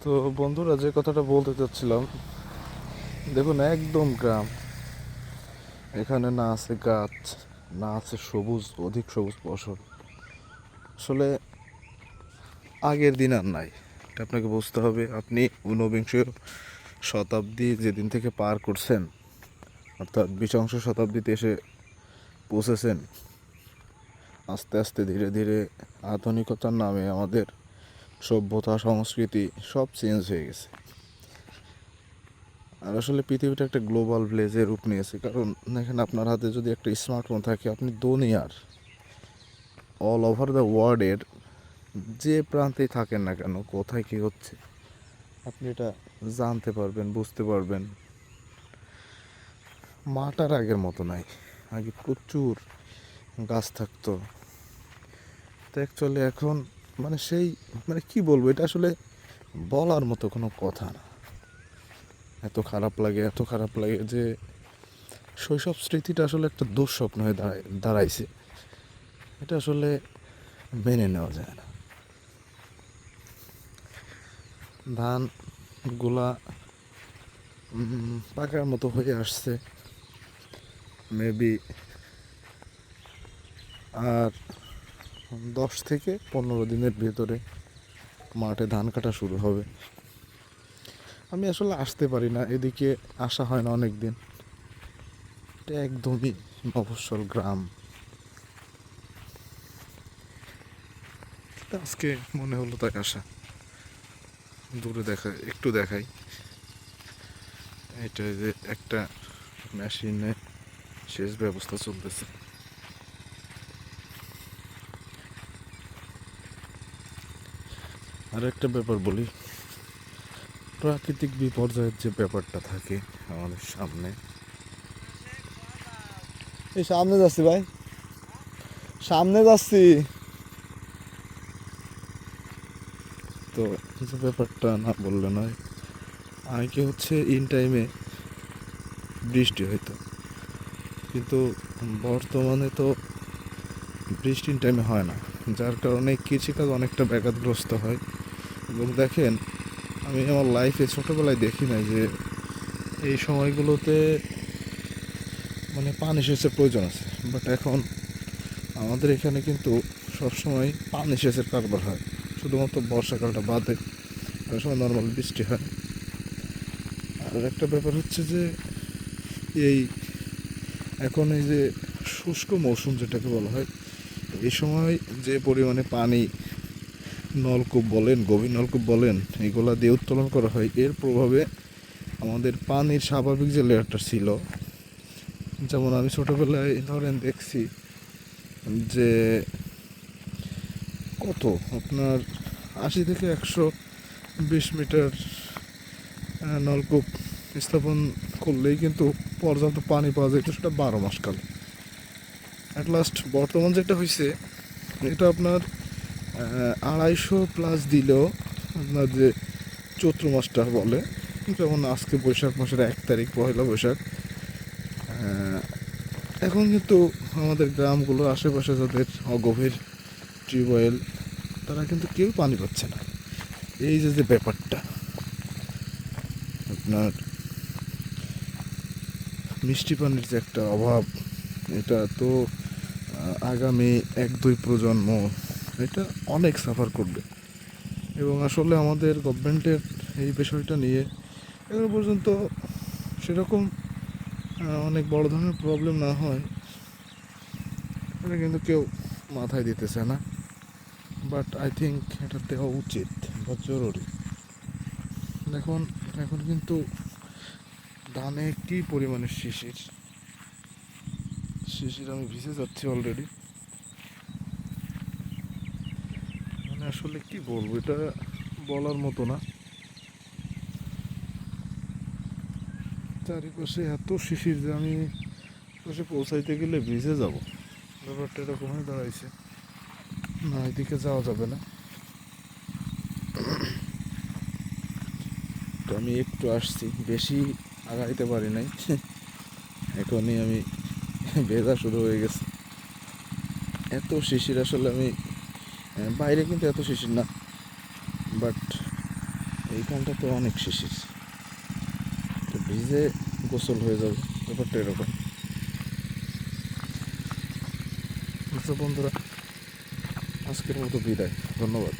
তো বন্ধুরা, যে কথাটা বলতে চাচ্ছিলাম, দেখুন একদম গ্রাম। এখানে না আছে গাছ, না আছে সবুজ, অধিক সবুজ ফসল। আসলে আগের দিন আর নাই, এটা আপনাকে বুঝতে হবে। আপনি ঊনবিংশ শতাব্দী যেদিন থেকে পার করছেন, অর্থাৎ বিংশ শতাব্দীতে এসে পৌঁছেছেন, আস্তে আস্তে ধীরে ধীরে আধুনিকতার নামে আমাদের সভ্যতা সংস্কৃতি সব চেঞ্জ হয়ে গেছে। আর আসলে পৃথিবীটা একটা গ্লোবাল ভিলেজে রূপ নিয়েছে। কারণ দেখেন, আপনার হাতে যদি একটা স্মার্টফোন থাকে, আপনি দুনিয়ার অল ওভার দ্য ওয়ার্ল্ডের যে প্রান্তেই থাকেন না কেন, কোথায় কী হচ্ছে আপনি এটা জানতে পারবেন, বুঝতে পারবেন। মাটার আগের মতো নাই। আগে প্রচুর গাছ থাকতো। তো অ্যাকচুয়ালি এখন সেই কি বলবো, এটা আসলে বলার মতো কোনো কথা না। এত খারাপ লাগে, এত খারাপ লাগে যে শৈশব স্মৃতিটা আসলে একটা দুঃস্বপ্ন হয়ে দাঁড়াইছে। এটা আসলে মেনে নেওয়া যায় না। ধানগুলা পাকার মতো হয়ে আসছে। মেবি আর 10 থেকে 15 দিনের ভেতরে মাঠে ধান কাটা শুরু হবে। আমি আসলে আসতে পারি না, এদিকে আসা হয় না অনেক দিন। এটা একদমই মফস্বল গ্রাম। আজকে মনে হলো তাই আসা। দূরে একটু দেখাই। এটা যে একটা মেশিনে সেচ ব্যবস্থা চলতেছে। আর একটা ব্যাপার বলি, প্রাকৃতিক বিপর্যয়ের যে ব্যাপারটা থাকে আমাদের সামনে। এই সামনে যাচ্ছি ভাই, সামনে যাচ্ছি। তো যে ব্যাপারটা না বললে নয়, আগে হচ্ছে ইন টাইমে বৃষ্টি হইতো, কিন্তু বর্তমানে তো বৃষ্টি ইন টাইমে হয় না, যার কারণে কৃষিকাজ অনেকটা ব্যাঘাতগ্রস্ত হয়। এবং দেখেন, আমি আমার লাইফে ছোটোবেলায় দেখি নাই যে এই সময়গুলোতে পানি সেচের প্রয়োজন আছে। বাট এখন আমাদের এখানে কিন্তু সবসময় পানি সেচের কারবার হয়, শুধুমাত্র বর্ষাকালটা বাদে। ওই সময় নর্মাল বৃষ্টি হয়। আর একটা ব্যাপার হচ্ছে যে এই এখন এই যে শুষ্ক মৌসুম যেটাকে বলা হয়, এই সময় যে পরিমাণে পানি নলকূপ বলেন, গভীর নলকূপ বলেন, এগুলা দিয়ে উত্তোলন করা হয়, এর প্রভাবে আমাদের পানির স্বাভাবিক যে লেয়ারটা ছিল, যেমন আমি ছোটোবেলায় ধরেন দেখছি যে কত আপনার 80 থেকে 120 মিটার নলকূপ স্থাপন করলেই কিন্তু পর্যাপ্ত পানি পাওয়া যায়, সেটা 12 মাস কাল। অ্যাট লাস্ট বর্তমান যেটা হয়েছে, এটা আপনার 250 প্লাস দিলেও আপনার যে চৈত্র মাসটা বলে, যেমন আজকে বৈশাখ মাসের 1 তারিখ, পয়লা বৈশাখ। এখন কিন্তু আমাদের গ্রামগুলোর আশেপাশে যাদের অগভীর টিউবওয়েল, তারা কিন্তু কেউ পানি পাচ্ছে না। এই যে ব্যাপারটা, আপনার মিষ্টি পানির যে একটা অভাব, এটা তো আগামী 1-2 প্রজন্ম এটা অনেক সাফার করবে। এবং আসলে আমাদের গভর্নমেন্টের এই বিষয়টা নিয়ে এখনো পর্যন্ত সেরকম অনেক বড় ধরনের প্রবলেম না হয়, এটা কিন্তু কেউ মাথায় দিতেছে না। বাট আই থিঙ্ক এটা দেওয়া উচিত বা জরুরি। দেখুন, এখন কিন্তু ধানে কী পরিমাণের শিশির শিশির আমি ভিজে যাচ্ছি অলরেডি। আসলে কি বলবো, এটা বলার মতো না। চারিপাশে এত শিশির যে আমি পাশে পৌঁছাইতে গেলে ভিজে যাব। ব্যাপারটা এরকম হয়ে দাঁড়াইছে। না, এদিকে যাওয়া যাবে না। তো আমি একটু আসছি, বেশি আগাইতে পারি নাই। এখনই আমি ভেজা শুরু হয়ে গেছে। এত শিশির আসলে আমি বাইরে কিন্তু এত শিশির না, বাট এইখানটাতে অনেক শিশির, তো ভিজে গোসল হয়ে যাবে, ব্যাপারটা এরকম। আচ্ছা বন্ধুরা, আজকের মতো বিদায়, ধন্যবাদ।